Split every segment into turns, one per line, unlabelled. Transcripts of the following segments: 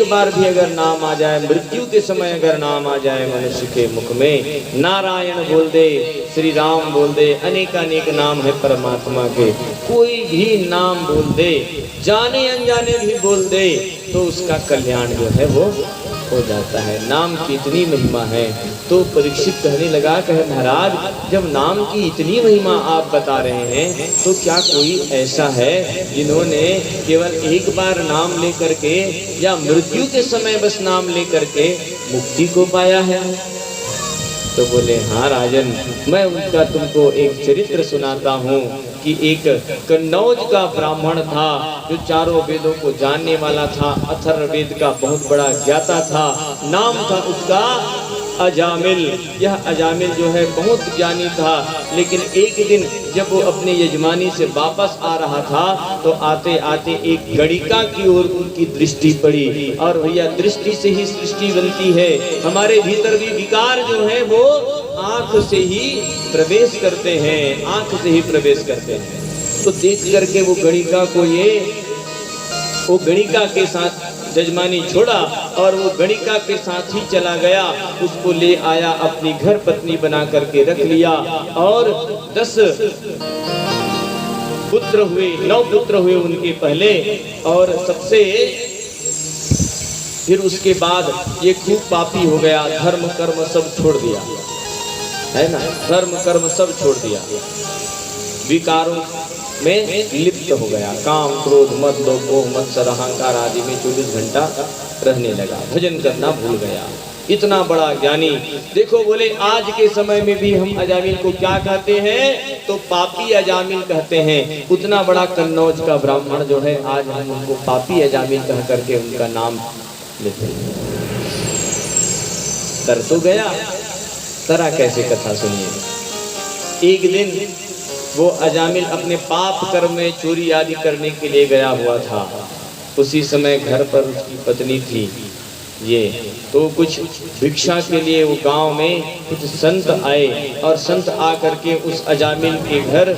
एक बार भी अगर नाम आ जाए, मृत्यु के समय अगर नाम आ जाए मनुष्य के मुख में, नारायण बोल दे, श्री राम बोल दे, अनेकानेक नाम है परमात्मा के, कोई भी नाम बोल दे, जाने अनजाने भी बोल दे, तो उसका कल्याण जो है वो हो जाता है। नाम की इतनी महिमा है। तो परीक्षित कहने लगा, कहे महाराज जब नाम की इतनी महिमा आप बता रहे हैं, तो क्या कोई ऐसा है जिन्होंने केवल एक बार नाम लेकर के या मृत्यु के समय बस नाम लेकर के मुक्ति को पाया है? तो बोले, हाँ राजन, मैं उनका तुमको एक चरित्र सुनाता हूँ कि एक कन्नौज का ब्राह्मण था जो चारों वेदों को जानने वाला था, अथर्ववेद का बहुत बड़ा ज्ञाता था। नाम था उसका अजामिल। यह अजामिल जो है बहुत ज्ञानी था, लेकिन एक दिन जब वो अपने यजमानी से वापस आ रहा था तो आते आते एक गणिका की ओर उनकी दृष्टि पड़ी। और भैया दृष्टि से ही सृष्टि बनती है। हमारे भीतर भी विकार जो है वो आंख से ही प्रवेश करते हैं, आंख से ही प्रवेश करते हैं। तो देख करके वो गणिका को वो गणिका के साथ जजमानी छोड़ा और वो गणिका के साथ ही चला गया, उसको ले आया, अपनी घर पत्नी बना करके रख लिया। और 10 पुत्र हुए, 9 पुत्र हुए उनके पहले, और सबसे फिर उसके बाद ये खूब पापी हो गया, धर्म कर्म सब छोड़ दिया, है ना, धर्म कर्म सब छोड़ दिया, विकारों में लिप्त हो गया, काम क्रोध मद लोभ मोह मत्सर अहंकार आदि में 24 घंटा रहने लगा, भजन करना भूल गया। इतना बड़ा ज्ञानी। देखो बोले आज के समय में भी हम अजामिल को क्या कहते हैं? तो पापी अजामिल कहते हैं। उतना बड़ा कन्नौज का ब्राह्मण जो है, आज हम उनको पापी अजामिल कह करके उनका नाम लेते हैं। तर तो गया, तरा कैसे कथा सुनिए। एक दिन वो अजामिल अपने पाप कर्म में चोरी आदि करने के लिए गया हुआ था। उसी समय घर पर उसकी पत्नी थी ये, तो कुछ भिक्षा के लिए वो गांव में कुछ संत आए, और संत आकर के उस अजामिल के घर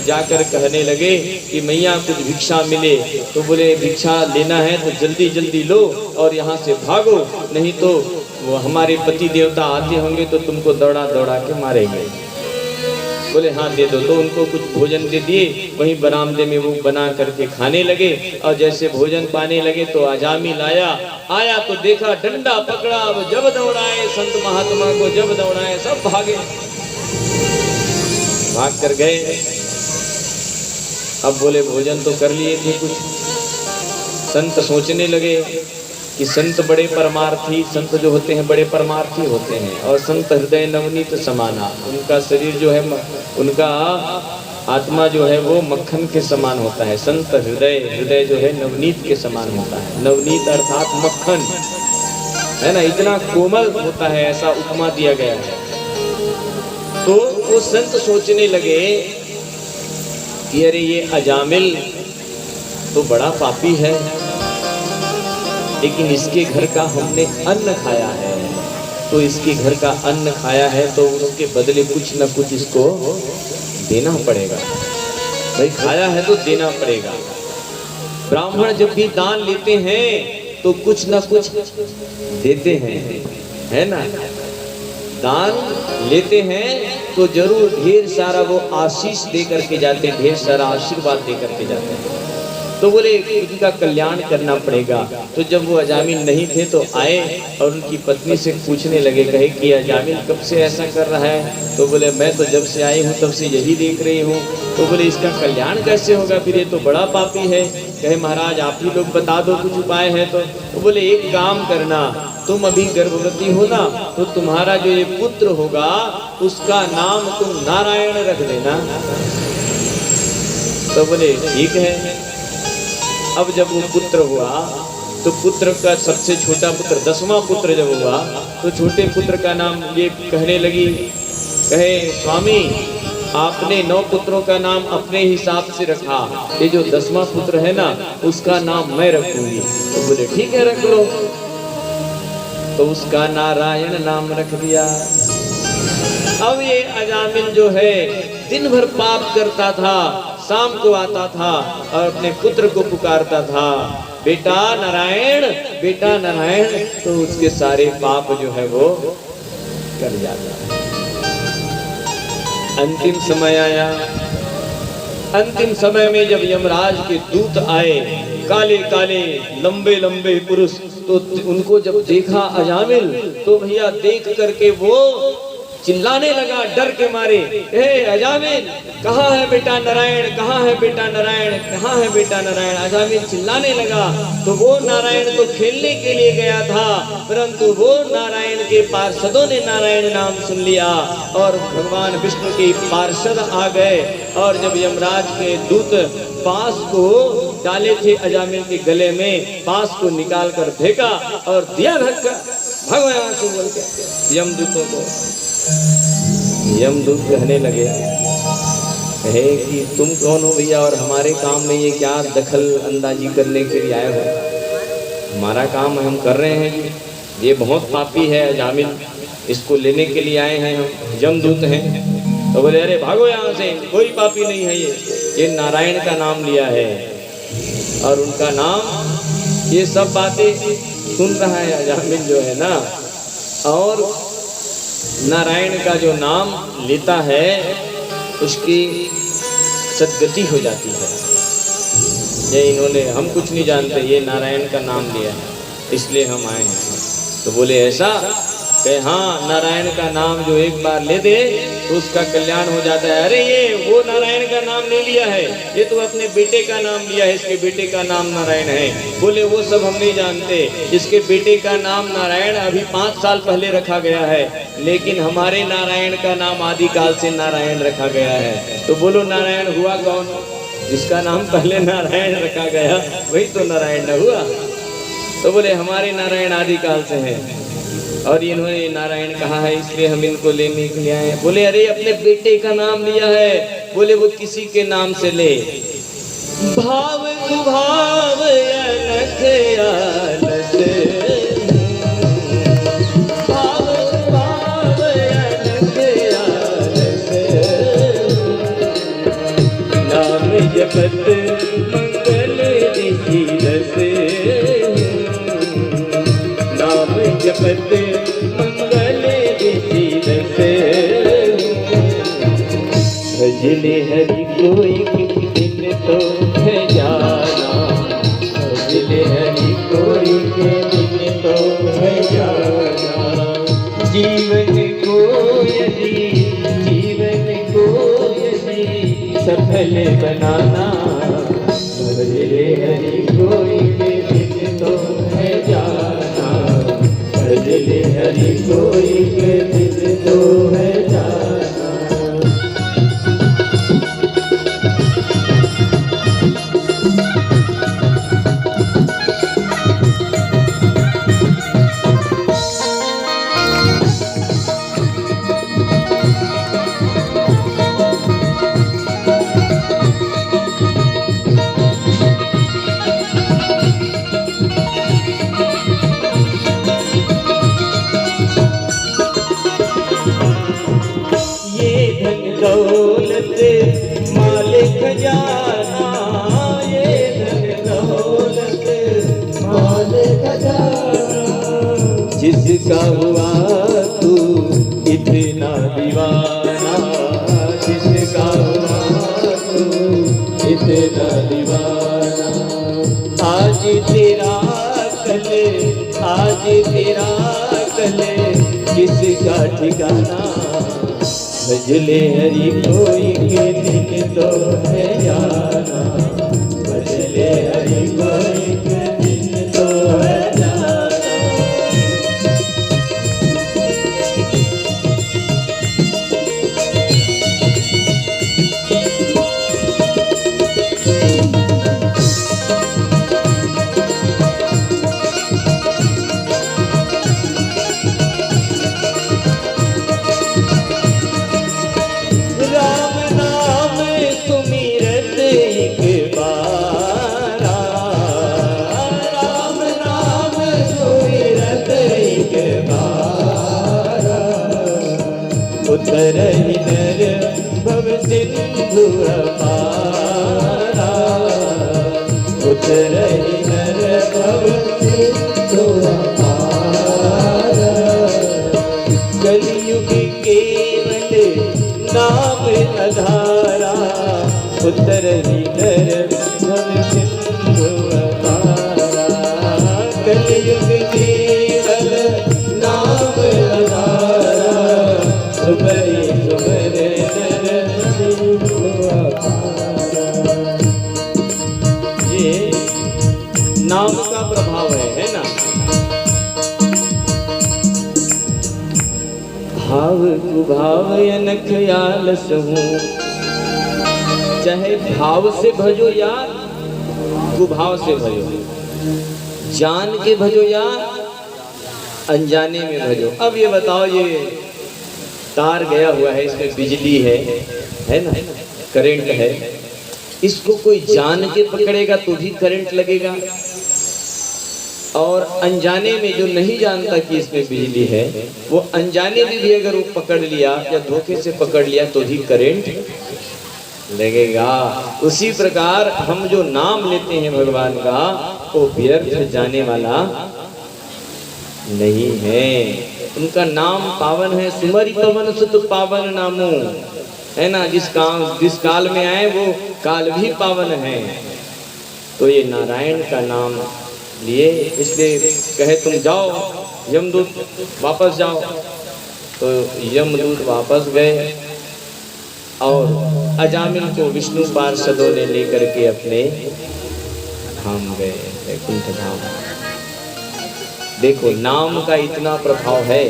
जाकर कहने लगे कि मैया कुछ भिक्षा मिले। तो बोले भिक्षा लेना है तो जल्दी जल्दी लो और यहाँ से भागो, नहीं तो वो हमारे पति देवता आते होंगे तो तुमको दौड़ा दौड़ा के मारेंगे। बोले हाँ दे दो। तो उनको कुछ भोजन दे दिए, वहीं बरामदे में वो बना करके खाने लगे। और जैसे भोजन पाने लगे तो अजामिल आया तो देखा डंडा पकड़ा, अब जब दौड़ाए संत महात्मा को, जब दौड़ाए सब भागे, भाग कर गए। अब बोले भोजन तो कर लिए थे कुछ, संत सोचने लगे कि संत बड़े परमार्थी, संत जो होते हैं बड़े परमार्थी होते हैं, और संत हृदय नवनीत समाना, उनका शरीर जो है, उनका आत्मा जो है वो मक्खन के समान होता है। संत हृदय जो है नवनीत के समान होता है। नवनीत अर्थात मक्खन, है ना, इतना कोमल होता है, ऐसा उपमा दिया गया है। तो वो संत सोचने लगे कि अरे ये अजामिल तो बड़ा पापी है, लेकिन इसके घर का हमने अन्न खाया है, तो इसके घर का अन्न खाया है तो उसके बदले कुछ न कुछ इसको देना पड़ेगा। भाई खाया है तो देना पड़ेगा। ब्राह्मण जब भी दान लेते हैं तो कुछ न कुछ देते हैं, है ना। दान लेते हैं तो जरूर ढेर सारा वो आशीष दे करके जाते हैं, ढेर सारा आशीर्वाद दे करके जाते हैं। तो बोले उनका कल्याण करना पड़ेगा। तो जब वो अजामिल नहीं थे तो आए और उनकी पत्नी से पूछने लगे, कहे कि अजामिल कब से ऐसा कर रहा है? तो बोले मैं तो जब से आई हूँ तब से यही देख रही हूँ। तो बोले इसका कल्याण कैसे होगा, फिर ये तो बड़ा पापी है। कहे महाराज आप ही लोग बता दो कुछ उपाय है। तो बोले एक काम करना, तुम अभी गर्भवती हो ना, तो तुम्हारा जो ये पुत्र होगा उसका नाम तुम नारायण रख देना। तो बोले ठीक है। अब जब वो पुत्र हुआ तो पुत्र का सबसे छोटा पुत्र, 10वां पुत्र जब हुआ तो छोटे पुत्र का नाम ये कहने लगी, कहे स्वामी आपने 9 पुत्रों का नाम अपने हिसाब से रखा, ये जो 10वां पुत्र है ना उसका नाम मैं रखूंगी। तो बोले ठीक है रख लो। तो उसका नारायण नाम रख दिया। अब ये अजामिल जो है दिन भर पाप करता था, शाम को आता था और अपने पुत्र को पुकारता था, बेटा नारायण, बेटा नारायण, तो उसके सारे पाप जो है वो कर जाता है। अंतिम समय आया। अंतिम समय में जब यमराज के दूत आए, काले काले लंबे लंबे पुरुष, तो उनको जब देखा अजामिल, तो भैया देख करके वो चिल्लाने लगा डर के मारे, हे अजामिल, कहाँ है बेटा नारायण, कहाँ है बेटा नारायण, कहाँ है बेटा नारायण। अजामिल चिल्लाने लगा। तो वो नारायण तो खेलने के लिए गया था, परंतु वो नारायण के पार्षदों ने नारायण नाम सुन लिया और भगवान विष्णु के पार्षद आ गए। और जब यमराज के दूत पास को डाले थे अजामिल के गले में, पास को निकाल कर फेंका और दिया धक्का, भागो यहाँ से बोल के यमदूतों को। यमदूत कहने लगे, कहे कि तुम कौन हो भैया और हमारे काम में ये क्या दखल अंदाजी करने के लिए आए हो? हमारा काम हम कर रहे हैं, ये बहुत पापी है अजामिल, इसको लेने के लिए आए हैं, हम यमदूत हैं। तो बोले अरे भागो यहाँ से, कोई पापी नहीं है, ये नारायण का नाम लिया है और उनका नाम, ये सब बातें सुन रहा है अजामिल जो है ना। और नारायण का जो नाम लेता है उसकी सद्गति हो जाती है। ये इन्होंने, हम कुछ नहीं जानते, ये नारायण का नाम लिया है इसलिए हम आए हैं। तो बोले ऐसा, कहे हाँ, नारायण का नाम जो एक बार ले दे तो उसका कल्याण हो जाता है। अरे ये वो नारायण का नाम नहीं लिया है, ये तो अपने बेटे का नाम लिया है, इसके बेटे का नाम नारायण है। बोले वो सब हम नहीं जानते, इसके बेटे का नाम नारायण अभी 5 साल पहले रखा गया है, लेकिन हमारे नारायण का नाम आदिकाल से नारायण रखा गया है। तो बोलो नारायण हुआ कौन? जिसका नाम पहले नारायण रखा गया वही तो नारायण न हुआ। तो बोले हमारे नारायण आदिकाल से है और इन्होंने नारायण कहा है इसलिए हम इनको लेने के लिए आए। बोले अरे अपने बेटे का नाम लिया है। बोले वो किसी के नाम से ले। भाव कुभाव अनख आलस, भाव कुभाव अनख आलस, नाम जपत मंगल ऋषि रस, नाम जपत मंगल ऋषि रस, भजले हरि कोई दिन तो है जाना, भजले हरि कोई दिन तो है जाना, जीवन को यदि, जीवन को यदि सफल बनाना, भजले हरि कोई दिन तो है जाना, भजले हरि कोई दिन तो है जाना। दौलत माल खजाना, ये धन दौलत माल खजाना, जिसका हुआ तू इतना दीवाना, जिसका हुआ तू इतना दीवाना, आज तेरा कल, आज तेरा कल किसका ठिकाना, भजले हरि कोई के दिन तो है जाना, भजले हरि कोई के दिन तो है जाना। उतरहि नर भव सिंधु अपारा, उतरहि नर भवते तो अपार। कलयुग केवल नाम आधारा, उतर ही नर भव सिंधु अपारा। कलयुग केवल नाम आधारा, सुबह सुबह नर सिंधु अपारा। ये नाम का प्रभाव है ना। भाव कुभाव अनख आलस हूँ, चाहे भाव से भजो या कुभाव से भजो, जान के भजो या अनजाने में भजो। अब ये बताओ, ये तार गया हुआ है, इसमें बिजली है ना, करंट है, इसको कोई जान के पकड़ेगा तो भी करंट लगेगा, और अनजाने में जो नहीं जानता कि इसमें बिजली है, वो अनजाने में भी अगर वो पकड़ लिया या धोखे से पकड़ लिया तो भी करंट लगेगा। उसी प्रकार हम जो नाम लेते हैं भगवान का, वो व्यर्थ जाने वाला नहीं है। उनका नाम पावन है। सुमरि पवन सुत पावन नामो, है ना। जिस काल में आए वो काल भी पावन है। तो ये नारायण का नाम लिए, इसलिए कहे तुम जाओ यमदूत वापस जाओ, तो यमदूत वापस गए और अजामिल को विष्णु पार्षदों ने लेकर के अपने धाम गए, वैकुंठ धाम। देखो नाम का इतना प्रभाव है,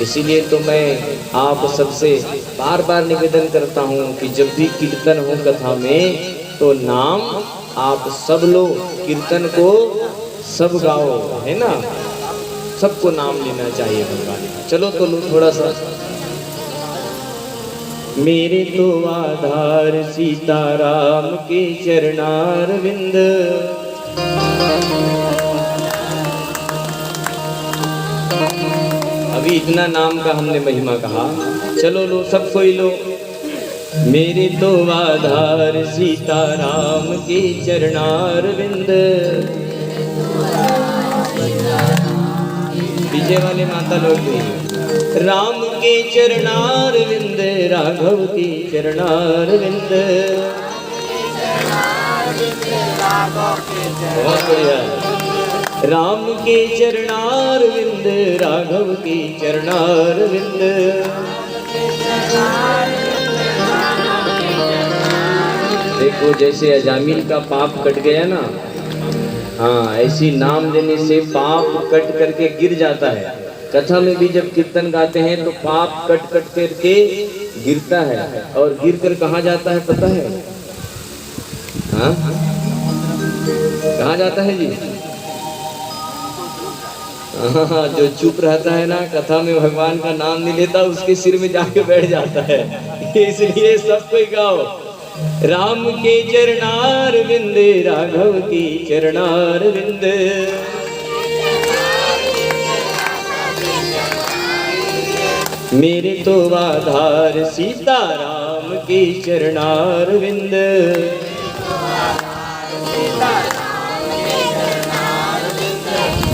इसीलिए तो मैं आप सबसे बार बार निवेदन करता हूँ कि जब भी कीर्तन हो कथा में, तो नाम आप सब लोग कीर्तन को सब गाओ, है ना। सबको नाम लेना चाहिए भगवान। चलो तो लो थोड़ा सा। मेरे तो आधार सीताराम के चरणार विंद, अभी इतना नाम का हमने महिमा कहा। चलो लो सब कोई लो। मेरे तो आधार सीताराम के चरणार विंद, पीछे वाले माता लोग भी। राम के चरणार विंद, राघव के चरणार विंद। बहुत बढ़िया। राम के चरणार विंद, राघव के चरणार विंद। देखो जैसे अजामिल का पाप कट गया ना, हाँ ऐसी नाम लेने से पाप कट करके गिर जाता है। कथा में भी जब कीर्तन गाते हैं तो पाप कट कट करके गिरता है, और गिर कर कहाँ जाता है पता है? हाँ कहाँ जाता है जी? हाँ, जो चुप रहता है ना, कथा में भगवान का नाम नहीं लेता, उसके सिर में जाके बैठ जाता है। इसलिए सब कोई गाओ। राम के चरणार विंद, राघव के चरणार विंद। मेरे तो आधार सीताराम के चरणार विंद।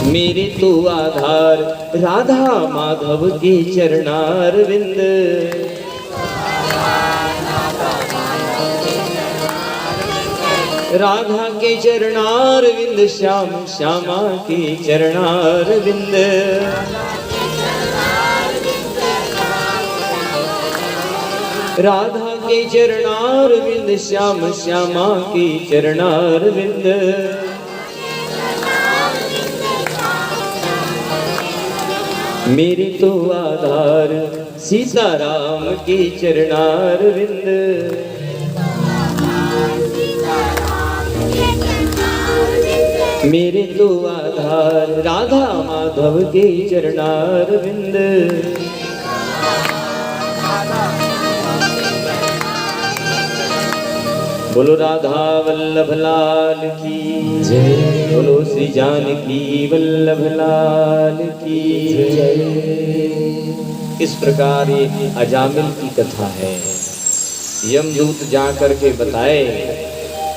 मेरे तो आधार राधा माधव के चरणार विंद। राधा के चरणार विंद, श्याम श्यामा के चरणार विंद। राधा के चरणार विंद, श्याम श्यामा के चरणार विंद। मेरे तो आधार सीताराम के चरणार विंद। मेरे तो आधार राधा माधव के चरणार विंद। बोलो राधा वल्लभ लाल की जय, बोलो श्री जानकी वल्लभ लाल की जय। इस प्रकार ये अजामिल की कथा है। यमदूत जा करके बताए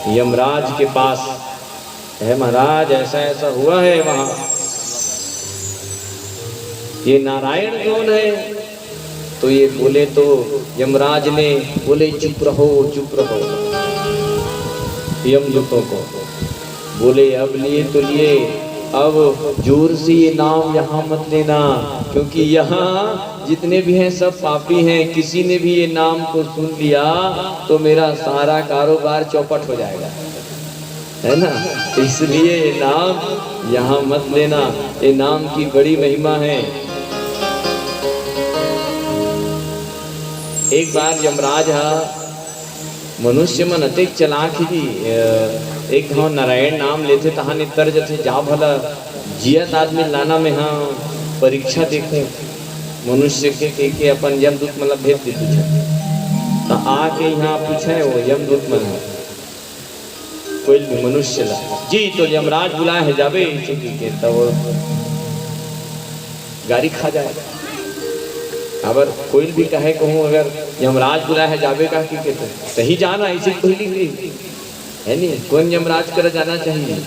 यमराज के पास है महाराज ऐसा ऐसा हुआ है वहां, ये नारायण कौन है? तो ये बोले तो यमराज ने बोले चुप रहो चुप रहो। यमदूतों को बोले अब लिए तो लिए, अब जोर से ये नाम यहाँ मत लेना, क्योंकि यहाँ जितने भी हैं सब पापी हैं, किसी ने भी ये नाम को सुन लिया तो मेरा सारा कारोबार चौपट हो जाएगा, है ना। इसलिए ये नाम यहाँ मत लेना, ये नाम की बड़ी महिमा है। एक बार यमराज मनुष्य मन अतिक चलाक ही एक हाँ नारायण नाम लेते तहाँ नितर जथे जा भला जियत आदमी लाना में हाँ परीक्षा देखे मनुष्य के अपन यमदूत मतलब भेज दे पूछे तो आके यहाँ पूछे वो यमदूत मन कोई भी मनुष्य ला जी तो यमराज बुलाए है जावे के तब गाड़ी खा जाए। अगर कोई भी कहे कहूँ अगर यमराज बुलाया है जावे का कि कहते सही जाना ऐसे पहली हुई है नहीं, कौन यमराज कर जाना चाहिए।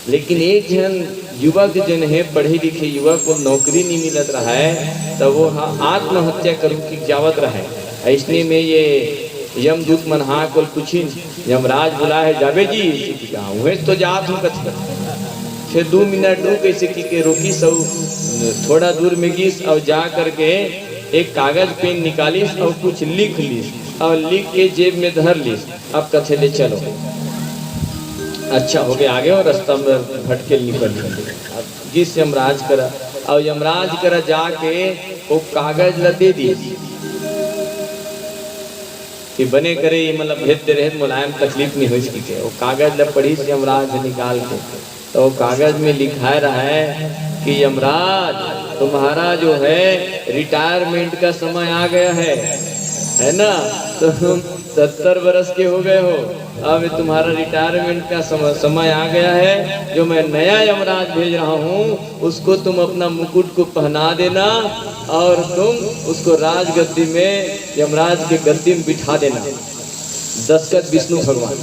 लेकिन एक जन युवक जन है पढ़े लिखे युवक को नौकरी नहीं मिलत रहा है तब वो आत्महत्या करूँ कि जावत रहा है। ऐसने में ये यमदूत मन हाँ को कुछ यमराज बुलाया है जावे जी वह तो जात हूँ कथ फिर 2 मिनट रुक ऐसे की रोकी सब थोड़ा दूर में गिस और जा करके एक कागज पेन निकालिस और कुछ लिख लीस और लिख के जेब में धर लीस। अब कथे ले चलो अच्छा हो गया आगे और रास्ता में भटके निकल अब गिस यमराज करा और यमराज करा जाके वो कागज ला दे दी कि बने करे मतलब भेजते रहे मुलायम तकलीफ नहीं हो सके। वो कागज ला पढ़ी यमराज निकाल के तो कागज में लिखा रहा है कि यमराज तुम्हारा जो है रिटायरमेंट का समय आ गया है ना। तो तुम 70 वर्ष के हो गए हो, अब तुम्हारा रिटायरमेंट का समय आ गया है। जो मैं नया यमराज भेज रहा हूँ उसको तुम अपना मुकुट को पहना देना और तुम उसको राजगद्दी में यमराज के गद्दी में बिठा देना। दशरथ विष्णु भगवान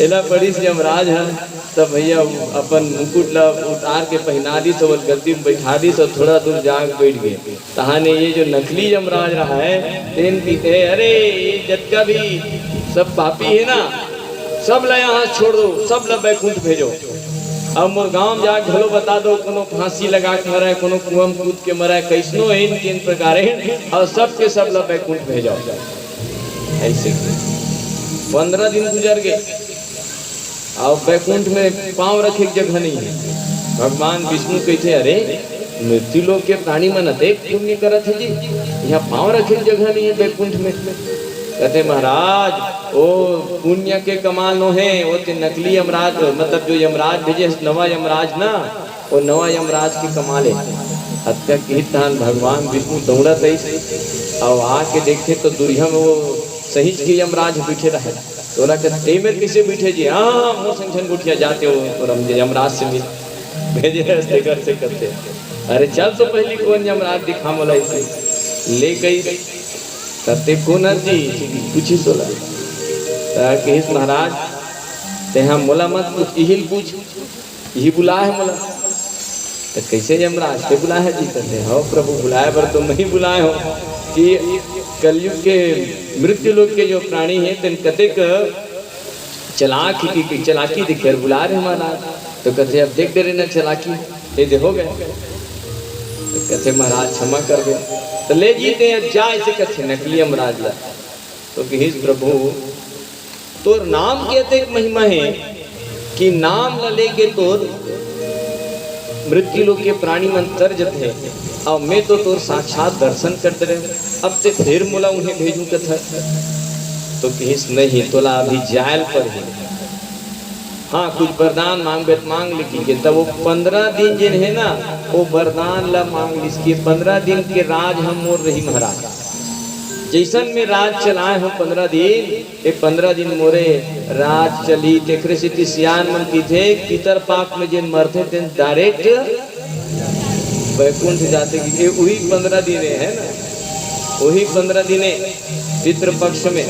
एला पड़ी से यमराज है तब भैया अपन मुकुट ला उतार के पहना दी तो गद्दी में बैठा दी तो थोड़ा दूर जाग बैठ गए। तहाने ये जो नकली यमराज रहा है तेन पीते अरे ये जटका भी सब पापी है ना, सब ला यहाँ छोड़ दो, सब ला बैकुंठ भेजो। अब मोर गाँव जा घलो बता दो कोनो फांसी लगा के मरा है, कोनो कुआं में कूद के मरा है, कैसनो है इन प्रकार है और सबके सब ला बैकुंठ भेजो। ऐसे 15 दिन गुजर गए और बैकुंठ में पांव रखे की जगह नहीं है। भगवान विष्णु कहते अरे मृत्यु लोक के प्राणी मन अतेक पुण्य करत है जी, यहाँ पांव रखे की जगह नहीं है बैकुंठ में। कहते महाराज ओ पुण्य के कमाल नो है, वो ते नकली यमराज मतलब जो यमराज भेजे नवा यमराज ना, वो नवा यमराज की कमाल है। हत्या की धान भगवान विष्णु दौड़ा तैसे और आके देखे तो दुनिया में वो सही के यमराज बैठे रहे। तोरा कहते में कैसे बैठे जी, हाँ मोर संगठन उठिया जाते हो और हम यमराज से मिल भेजे ऐसे घर से करते। अरे चल तो पहले कौन यमराज दिखा मोला ऐसे ले गई करते कौन जी पूछी सोला कहिस महाराज ते हम मोला मत पूछ यही पूछ यही बुला है मोला। तो कैसे यमराज ते बुलाया है जी? कहते हो प्रभु बुलाए पर तुम नहीं बुलाए हो कि कलयुग के मृत्यु लोक के जो प्राणी हैं तेन कतेक चलाकी दिखे बुला रहे महाराज। तो कहते अब देख दे रहे ना चलाकी ये दे हो गए। तो कहते महाराज क्षमा कर दे तो ले जीते हैं जा ऐसे कहते नकली यमराज ला। तो कि प्रभु तोर नाम के अतेक महिमा है कि नाम न लेके तोर मृत्यु लोक के प्राणी मन तर जत है और मैं तो तोर साक्षात दर्शन करते रहे, अब से फिर मोला उन्हें भेजूं कथा। तो कहिस नहीं तोला अभी जायल पर है, हाँ कुछ वरदान मांग लिखी के तब वो 15 दिन जिन है ना वो वरदान ला मांग इसके 15 दिन के राज हम मोर रही महाराज। जैसन में राज चलाए हो 15 दिन, ये 15 दिन मोरे राज चली। तेखरे से सियान मन की थे पितर पाक में जिन मरते थे डायरेक्ट वैकुंठ जाते कि वही 15 दिन है ना, वही 15 दिन पितृपक्ष में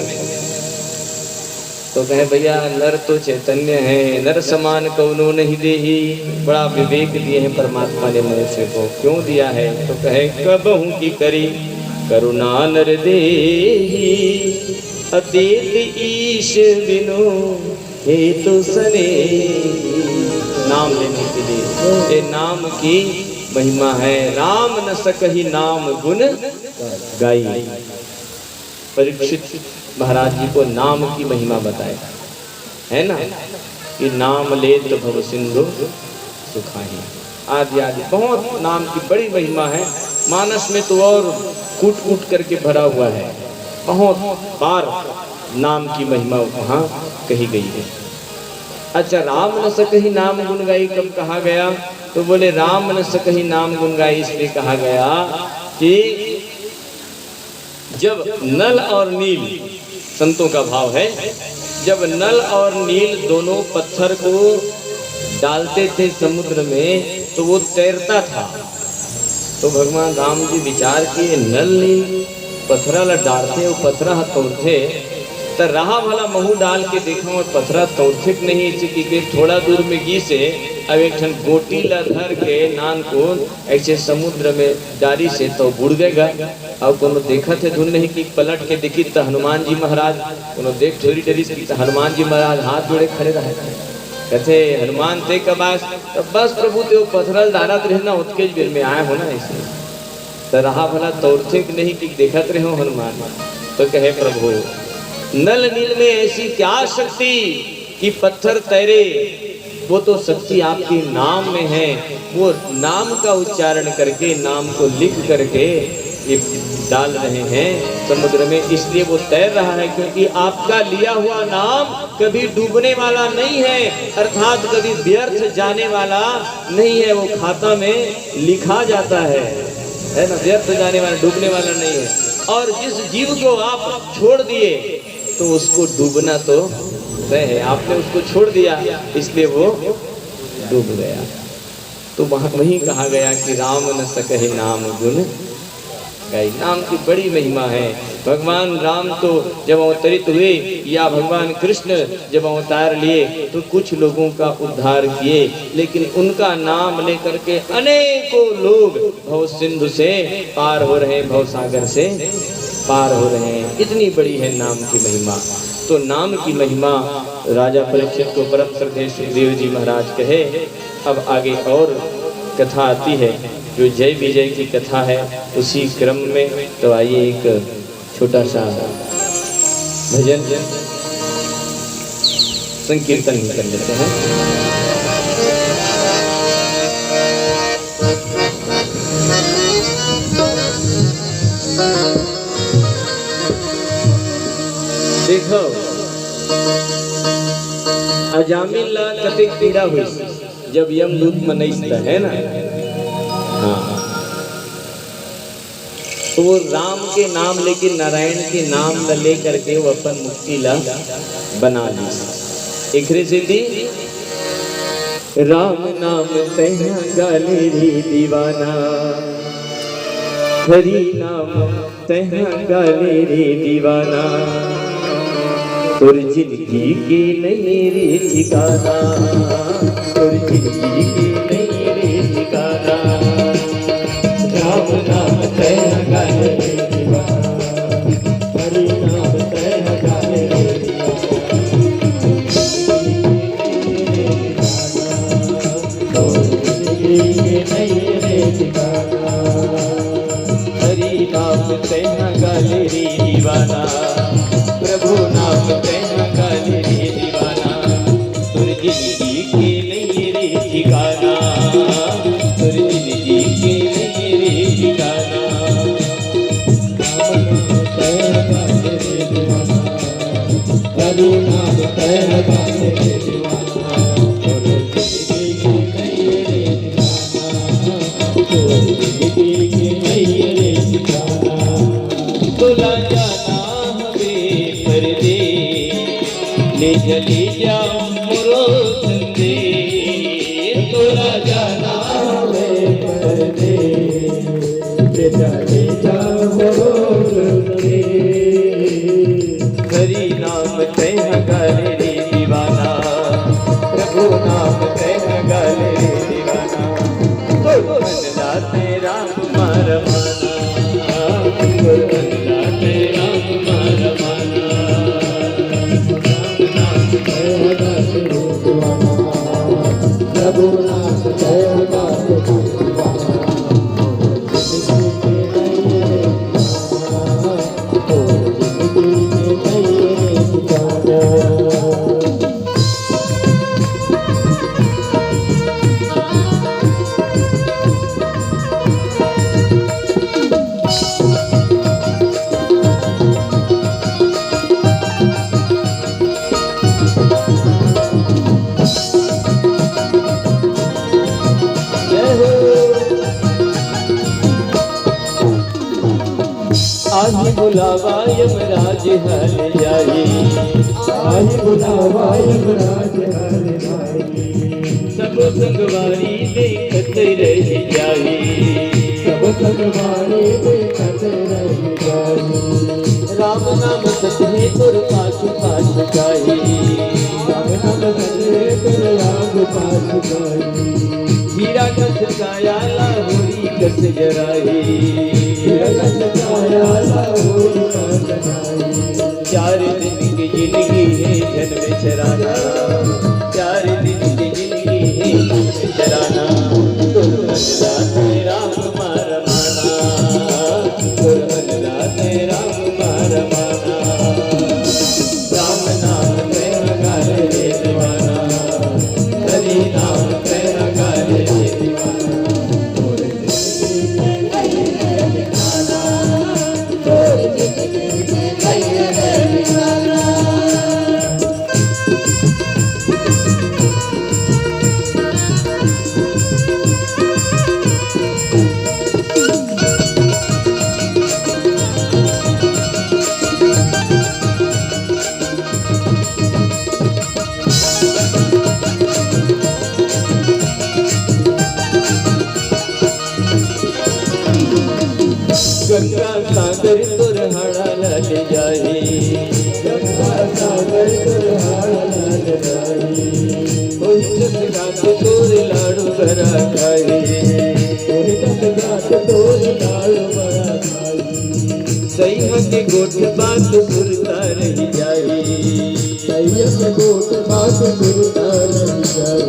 तो कहे भैया नर तो चैतन्य है, नर समान कौनो नहीं देही। बड़ा विवेक दिए हैं परमात्मा ने मनुष्य को। क्यों दिया है? तो कहे कबहू की करी करुणा नर देही, अतीत ईश बिनु हे तो सने। नाम लेने के लिए, ये नाम की महिमा है। राम न सकहि नाम गुण गाई। परीक्षित महाराज जी को नाम की महिमा बताए, है ना, कि नाम ले तो भव सिंधु सुखाही आदि आदि। बहुत नाम की बड़ी महिमा है। मानस में तो और कूट कूट करके भरा हुआ है। बहुत बार नाम की महिमा वहाँ कही गई है। अच्छा, राम न सकहि नाम गुण गाई कब कहा गया? तो बोले राम न सकहि नाम गुण गाई इसलिए कहा गया कि जब नल और नील, संतों का भाव है, जब नल और नील दोनों पत्थर को डालते थे समुद्र में तो वो तैरता था। तो भगवान राम जी विचार किए नल नील पत्थरा ला डालते वो पत्थरा तोड़ते, तो रहा भला महू डाल के देखा और पत्थरा तोड़ते नहीं चिकी के थोड़ा दूर में गी से अब एक ठन गोटी ला धर के नान को ऐसे समुद्र में डाली से तो बुड़ गएगा। अब कोनो देखा थे धुन नहीं कि पलट के देखी तो हनुमान जी महाराज कोनो देख थोड़ी डरी से तो हनुमान जी महाराज हाथ जोड़े खड़े रहे। कहते हनुमान थे कबास तो बस प्रभु ते पत्थरल डालत रहना उत्के बेर में आए हो ना ऐसे तो रहा भला तोड़ते नहीं कि देखत रहे हो हनुमान। तो कहे प्रभु नल नील में ऐसी क्या शक्ति कि पत्थर तैरे? वो तो शक्ति आपके नाम में है। वो नाम का उच्चारण करके नाम को लिख करके ये डाल रहे हैं समुद्र में, इसलिए वो तैर रहा है। क्योंकि आपका लिया हुआ नाम कभी डूबने वाला नहीं है, अर्थात कभी व्यर्थ जाने वाला नहीं है। वो खाता में लिखा जाता है ना, व्यर्थ जाने वाला, डूबने वाला नहीं है। और जिस जीव को आप छोड़ दिए तो उसको डूबना तो तय है। आपने उसको छोड़ दिया इसलिए वो डूब गया। तो वहीं कहा गया कि राम न सकहि नाम गुण गाई। नाम की बड़ी महिमा है। भगवान राम तो जब अवतरित हुए या भगवान कृष्ण जब अवतार लिए तो कुछ लोगों का उद्धार किए, लेकिन उनका नाम लेकर के अनेकों लोग भव सिंधु से पार हो रहे हैं, भव सागर से पार हो रहे हैं। इतनी बड़ी है नाम की महिमा। तो नाम की महिमा राजा परीक्षित को परम श्रद्धेय सुखदेव जी महाराज कहे। अब आगे और कथा आती है जो जय विजय की कथा है उसी क्रम में। तो आइए एक छोटा सा भजन संकीर्तन कर लेते हैं। देखो अजामिल ला कते पीड़ा हुई जब यमदूत मनईता है ना। हाँ, तो वो राम के नाम लेके नारायण के नाम ला ले करके वो अपन मुक्ति ला बना ली। एकरे से दी राम नाम तैना गाले रे दीवाना, हरि नाम तैना गाले रे दीवाना, तुर जिंदगी के नहीं रे ठिकाना, तुर जिंदगी के नहीं रे ठिकाना। राम नाम तैना गाले रे दीवाना, हरि नाम तैना गाले रे दीवाना, तुर जिंदगी के नहीं रे ठिकाना। हरि नाम तैना गाले रे दीवाना, प्रभु नाम तैना गाले रे दीवाना, तुर जिंदगी के नहीं रे ठिकाना, तुर जिंदगी के नहीं रे ठिकाना। प्रभु नाम तैना गाले रे दीवाना, तुर जिंदगी के नहीं रे ठिकाना, तुर जिंदगी के नहीं रे ठिकाना। तुला जाना ले चली जा मोरो संदे, तोरा जाना में परदे, ले चली जा मोरो संदे। हरि नाम तैना गाले नाम कहना गाले रे दीवाना गुरबंदा तेरा कुमार माना गुरबंदा तेरा कुमार माना
रघुनाथ जय गाते
आही बुलावा यमराज हल जाई
आही बुलावा यमराज हल जाई
सब संगवारी देखत रह जाई
सब संगवारी देखत रह जाई
राम नाम सतहे तुर पास पास गाई
राम नाम सतहे तुर आग पास गाई
हीरा कस काया लाहुरी कस जराई
हीरा कस काया लाहुरी कस जराई
4 दिन की जिंदगी है जन में चराना 4 दिन की जिंदगी है जन में चराना गुरबंदा तेरा कुमार माना गुरबंदा तेरा कुमार माना राम नाम कहना गाले रे दीवाना हरि नाम कहना गाले रे दीवाना गंगा सागर तुर हड़ा लल जाए
गंगा सागर तुर हड़ा लल जाए
उस गात तोर लाड़ू भरा खाए
उस गात तोर लाड़ू भरा खाए
सैया के गोठ बात सुरता रह जाए
सैया के गोठ बात सुरता रह जाए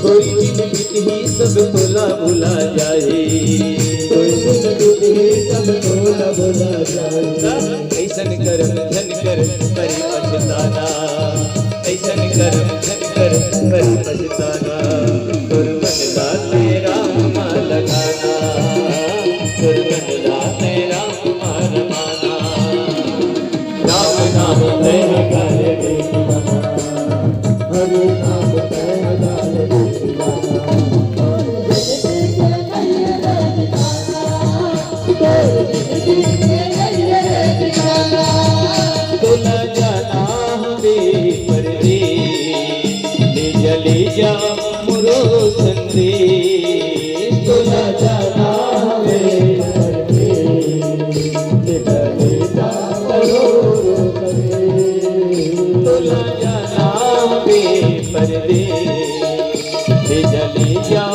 कोई दिन ही सब तोला भुला जाए
सब तोला भुला जाए
ऐसन करम धन कर करी पछताना ऐसन करम धन कर करी पछताना गुरबंदा तेरा कुमार लगाना गुरबंदा तेरा कुमार माना राम नाम तेरा गाले रे दीवाना
हरि नाम तेरा गाले रे दीवाना
तोला जाना हमें परदेस ले जले जा मुरो संदेश तोला जाना हमें
परदेस ले जले जा मुरो संदेस
तोला जाना हमें परदेस ले जले जा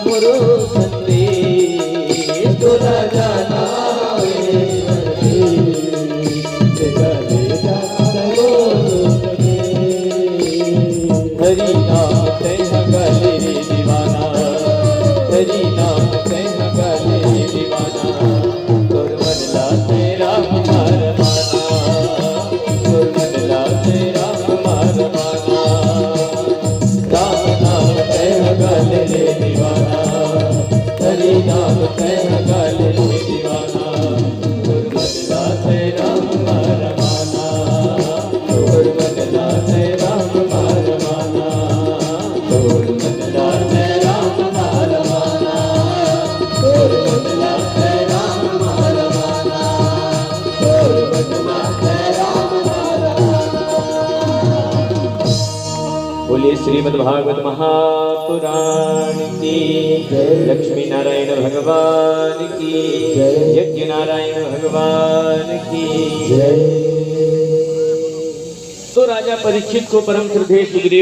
मुरो संदेश तोला जाना हरि नाम कहना गाले रे दीवाना हरि नाम कहना गाले रे दीवाना गुरबंदा तेरा कुमार माना गुरबंदा तेरा कुमार माना राम नाम कहना गाले रे दीवाना हरि नाम कहना गाले रे दीवाना गुरबंदा तेरा कुमार माना गुरबंदा तेरा कुमार माना गुरबंदा तेरा कुमार माना गुरबंदा तेरा कुमार माना गुरबंदा तेरा कुमार माना। बोलिए श्रीमद् भागवत महापुराण की जय लक्ष्मी नारायण भगवान की जय यज्ञ नारायण भगवान की जय। तो राजा परीक्षित को परम श्रद्धेय सुग्रीव